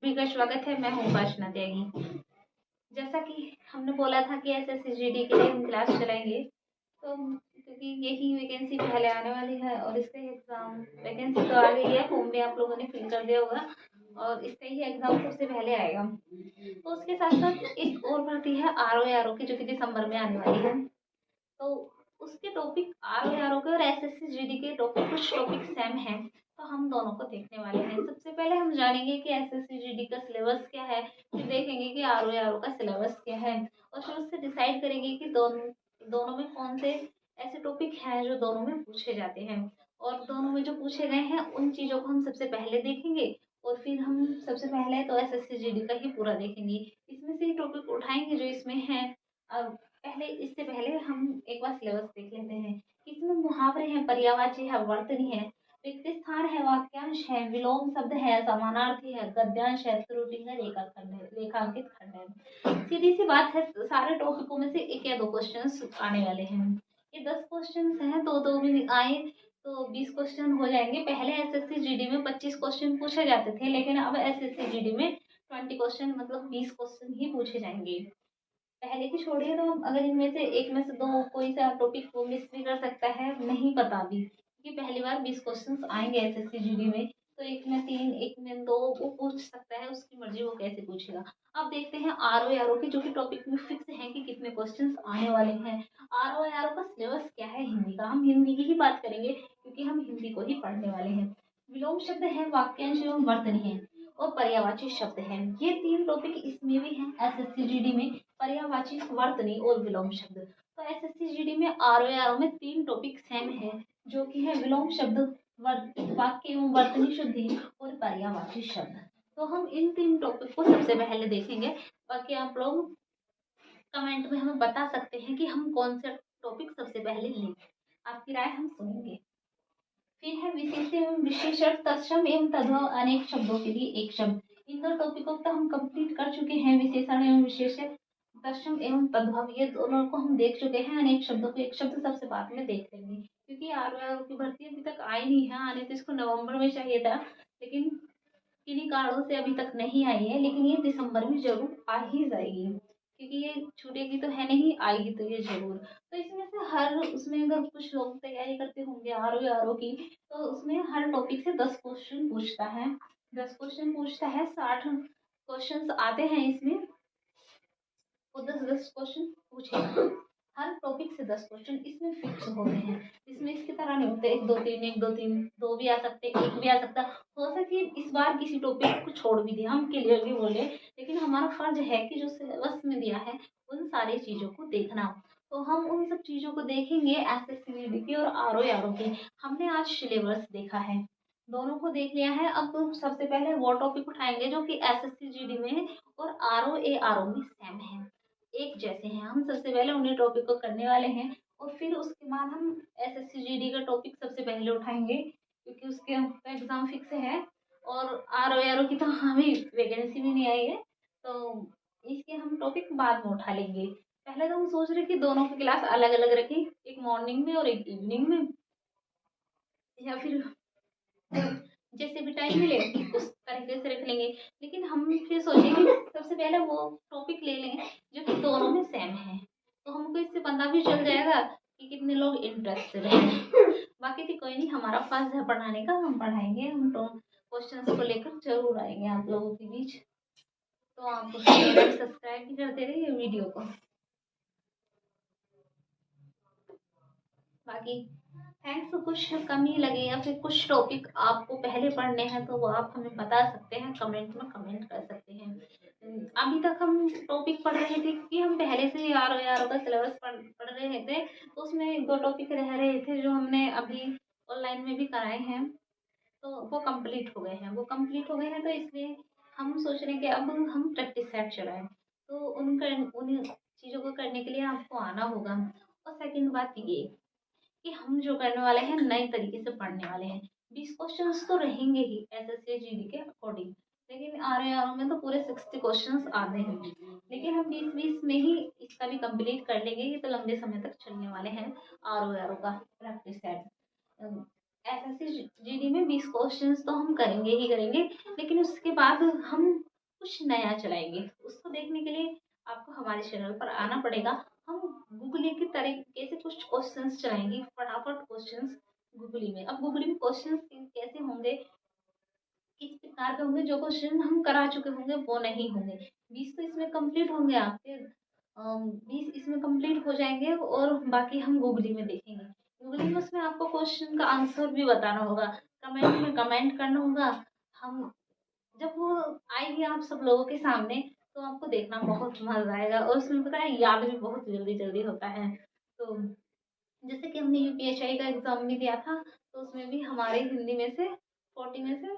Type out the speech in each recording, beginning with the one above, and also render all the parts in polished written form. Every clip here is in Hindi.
सभी का स्वागत है। मैं हूँ उपासना त्यागी। जैसा कि हमने बोला था कि एसएससी जीडी के लिए हम क्लास चलाएंगे, तो क्योंकि यही वैकेंसी पहले आने वाली है और इसका एग्ज़ाम वैकेंसी तो आ गई है, फॉर्म भी आप लोगों ने फिल कर दिया होगा और इसका ही एग्ज़ाम सबसे पहले आएगा। तो उसके साथ साथ एक और भर्ती है आरओ की, जो कि दिसंबर में आने वाली है। तो उसके टॉपिक आरओ के और एसएससी जीडी के टॉपिक, कुछ टॉपिक सेम हैं, तो हम दोनों को देखने वाले हैं। सबसे पहले हम जानेंगे कि एसएससी जीडी का सिलेबस क्या है, फिर देखेंगे कि आरओ का सिलेबस क्या है और फिर उससे डिसाइड करेंगे कि दोनों में कौन से ऐसे टॉपिक हैं जो दोनों में पूछे जाते हैं, और दोनों में जो पूछे गए हैं उन चीज़ों को हम सबसे पहले देखेंगे और फिर हम सबसे पहले तो एसएससी जीडी का ही पूरा देखेंगे। इसमें से ही टॉपिक उठाएंगे जो इसमें है। अब इससे पहले हम एक बार सिलेबस देख लेते हैं। इसमें मुहावरे हैं, पर्यायवाची है, वर्तनी है, रिक्त स्थान है, वाक्यांश है, विलोम शब्द है, समानार्थी है, गद्यांश है, त्रुटि है, रेखाखंड है, रेखांकित खंड है। सीधी सी बात है, सारे टॉपिकों में से एक या दो क्वेश्चन आने वाले हैं। ये 10 क्वेश्चन हैं, दो भी आए तो 20 क्वेश्चन हो जाएंगे। पहले एसएससी जीडी में 25 क्वेश्चन पूछे जाते थे, लेकिन अब एसएससी जीडी में 20 क्वेश्चन मतलब 20 क्वेश्चन ही पूछे जाएंगे। पहले की छोड़िए, तो हम अगर इनमें से एक में से दो कोई सा टॉपिक को मिस भी कर सकता है, नहीं पता भी, क्योंकि पहली बार 20 क्वेश्चंस आएंगे एसएससी जीडी में, तो एक में 3 एक में 2 वो पूछ सकता है, उसकी मर्जी वो कैसे पूछेगा। अब देखते हैं आरओ की, जो कि टॉपिक में फिक्स है कि कितने क्वेश्चंस आने वाले हैं। आरओ का सिलेबस क्या है हिंदी का, हम हिंदी की ही बात करेंगे क्योंकि हम हिंदी को ही पढ़ने वाले हैं। विलोम शब्द है, वाक्यांश एवं वर्तनी है और पर्यायवाची शब्द है। ये 3 टॉपिक इसमें भी हैं एसएससी जीडी में, पर्यायवाची, वर्तनी और विलोम शब्द। तो एसएससी जीडी में आरओ में 3 टॉपिक सेम है, जो कि है विलोम शब्द, वाक्य एवं वर्तनी शुद्धि और पर्यायवाची शब्द। तो हम इन 3 टॉपिक को सबसे पहले देखेंगे। बाकी आप लोग कमेंट में हमें बता सकते हैं कि हम कौन से टॉपिक सबसे पहले लें। आपकी राय हम सुनेंगे। फिर है विशेष एवं विशेषण, तत्सम एवं तद्भव, अनेक शब्दों के लिए एक शब्द। इन दो टॉपिकों को हम कंप्लीट कर चुके हैं। विशेषण एवं विशेषण, तत्सम एवं तद्भव, ये दोनों को हम देख चुके हैं। अनेक शब्दों को एक शब्द सबसे बाद में देख लेंगे, क्योंकि आरओ की भर्ती अभी तक आई नहीं है। आने तो इसको नवंबर में चाहिए था, लेकिन किन्हीं कारणों से अभी तक नहीं आई है, लेकिन ये दिसंबर में जरूर आ ही जाएगी, क्योंकि ये छूटेगी तो है नहीं, आएगी तो ये जरूर। तो इसमें से हर उसमें अगर कुछ लोग तैयारी करते होंगे आरओ की, तो उसमें हर टॉपिक से 10 क्वेश्चन पूछता है। 10 क्वेश्चन पूछता है, 60 क्वेश्चन आते हैं इसमें, वो 10-10 क्वेश्चन पूछेगा। हर टॉपिक से 10 क्वेश्चन इसमें फिक्स होते हैं। इसमें इसकी तरह नहीं होते 1-2-3 1-2-3, 2 भी आ सकते, एक भी आ सकता। हो सके इस बार किसी टॉपिक को छोड़ भी दिया, हम क्लियरली बोले, लेकिन हमारा फर्ज है कि जो सिलेबस में दिया है उन सारी चीज़ों को देखना। तो हम उन सब चीज़ों को देखेंगे, एसएससी जीडी की और आरओ की। हमने आज सिलेबस देखा है, दोनों को देख लिया है। अब सबसे पहले वो टॉपिक उठाएंगे जो कि एसएससी जीडी में है और आरओ में सेम है, एक जैसे हैं। हम सबसे पहले उन्हीं टॉपिक को करने वाले हैं और फिर उसके बाद हम एसएससी जीडी का टॉपिक सबसे पहले उठाएंगे, क्योंकि उसके एग्ज़ाम फिक्स है और आरओ की तो हमें वैकेंसी भी नहीं आई है, तो इसके हम टॉपिक बाद में उठा लेंगे। पहले तो हम सोच रहे कि दोनों की क्लास अलग अलग रखें, एक मॉर्निंग में और एक इवनिंग में, या फिर जैसे भी टाइम मिले उस तरीके से रख लेंगे। लेकिन हम फिर सोचे कि सबसे पहले वो टॉपिक ले लें जो कि दोनों में सेम है, तो हमको इससे पता भी चल जाएगा कि कितने लोग इंटरेस्टेड हैं। बाकी तो कोई नहीं, हमारा फर्ज है पढ़ाने का, हम पढ़ाएंगे। हम तो क्वेश्चंस को लेकर जरूर आएंगे आप लोगों के बीच। तो आप सब्सक्राइब भी करते रहिए वीडियो को। बाकी थैंक्स, कुछ कमी लगे या फिर कुछ टॉपिक आपको पहले पढ़ने हैं तो वो आप हमें बता सकते हैं, कमेंट में कमेंट कर सकते हैं। अभी तक हम टॉपिक पढ़ रहे थे क्योंकि हम पहले से ही आरओ का सिलेबस पढ़ रहे थे, तो उसमें 1-2 टॉपिक रह रहे थे जो हमने अभी ऑनलाइन में भी कराए हैं, तो वो कंप्लीट हो गए हैं। वो कंप्लीट हो गए हैं, तो इसलिए हम सोच रहे हैं कि अब हम प्रैक्टिस सेट चलाएं। तो उन चीज़ों को करने के लिए आपको आना होगा। और सेकंड बात ये कि हम जो करने वाले हैं नए तरीके से पढ़ने वाले हैं। 20 क्वेश्चंस तो रहेंगे ही एसएससी जीडी के अकॉर्डिंग, लेकिन आरओ में तो पूरे 60 क्वेश्चंस आते हैं, लेकिन हम 20-20 में ही इसका भी कंप्लीट कर लेंगे। ये तो लंबे समय तक चलने वाले हैं आरओ का प्रैक्टिस सेट। एसएससी जीडी में 20 क्वेश्चंस तो हम करेंगे ही करेंगे, लेकिन उसके बाद हम कुछ नया चलाएंगे। उसको देखने के लिए आपको हमारे चैनल पर आना पड़ेगा। हम गूगली की तरीके से कुछ क्वेश्चंस चलाएंगे, फटाफट क्वेश्चंस गूगली में। अब गूगली में क्वेश्चंस कैसे होंगे, किस प्रकार के होंगे, जो क्वेश्चन हम करा चुके होंगे वो नहीं होंगे। 20 तो इसमें कंप्लीट होंगे आपके, 20 इसमें कंप्लीट हो जाएंगे और बाकी हम गूगली में देखेंगे। गूगली में उसमें आपको क्वेश्चन का आंसर भी बताना होगा, कमेंट में कमेंट करना होगा। हम जब वो आएगी आप सब लोगों के सामने तो आपको देखना बहुत मजा आएगा, और उसमें पता है याद भी बहुत जल्दी जल्दी होता है। तो जैसे कि हमने यूपीएसआई का एग्जाम भी दिया था, तो उसमें भी हमारे हिंदी में से 40 में से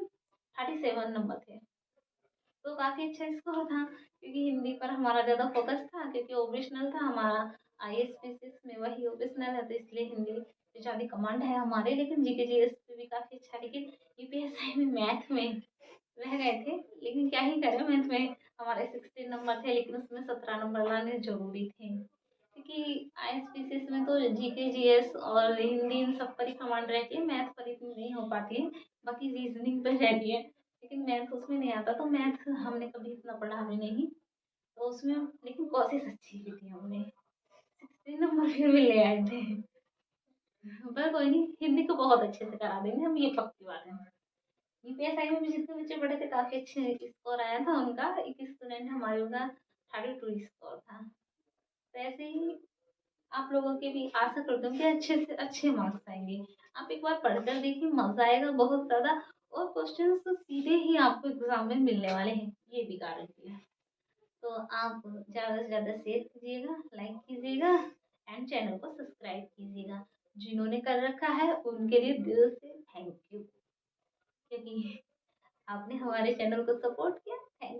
37 नंबर थे। तो काफी अच्छा स्कोर था, क्योंकि हिंदी पर हमारा ज्यादा फोकस था, क्योंकि ओरिजिनल था हमारा आईएसपीसीएस में, वही ओरिजिनल है, तो इसलिए हिंदी पे ज्यादा कमांड है हमारे। लेकिन जीके जीएस पे भी काफी अच्छा, लेकिन यूपीएसआई में मैथ में रह गए थे। लेकिन क्या ही करें, मैथ में हमारे 16 नंबर थे, लेकिन उसमें 17 नंबर लाने जरूरी थे, क्योंकि आईएसपीसीएस में तो जीके जीएस और हिंदी इन सब पर ही कमांड रहती है, मैथ पर इतनी नहीं हो पाती है, बाकी रीजनिंग पर रहती है। लेकिन मैथ उसमें नहीं आता, तो मैथ हमने कभी इतना पढ़ा भी नहीं, तो उसमें लेकिन कोशिश अच्छी की थी हमने, 16 नंबर फिर भी ले आए थे। पर कोई नहीं, हिंदी को बहुत अच्छे से करा देंगे हम, ये पक्की बात है। यूपीएसआई में भी जितने बच्चे पढ़े थे काफी अच्छे स्कोर आया था उनका। एक स्टूडेंट हमारे उनका 32 स्कोर था। तो ऐसे ही आप लोगों के भी आशा करती हूँ कि अच्छे से अच्छे मार्क्स आएंगे। आप एक बार पढ़कर देखिए, मजा आएगा बहुत ज्यादा, और क्वेश्चन तो सीधे ही आपको एग्जाम में मिलने वाले हैं, ये भी गारंटी है। तो आप ज़्यादा से ज़्यादा शेयर कीजिएगा, लाइक कीजिएगा एंड चैनल को सब्सक्राइब कीजिएगा। जिन्होंने कर रखा है उनके लिए दिल से थैंक यू, क्योंकि आपने हमारे चैनल को सपोर्ट किया। थैंक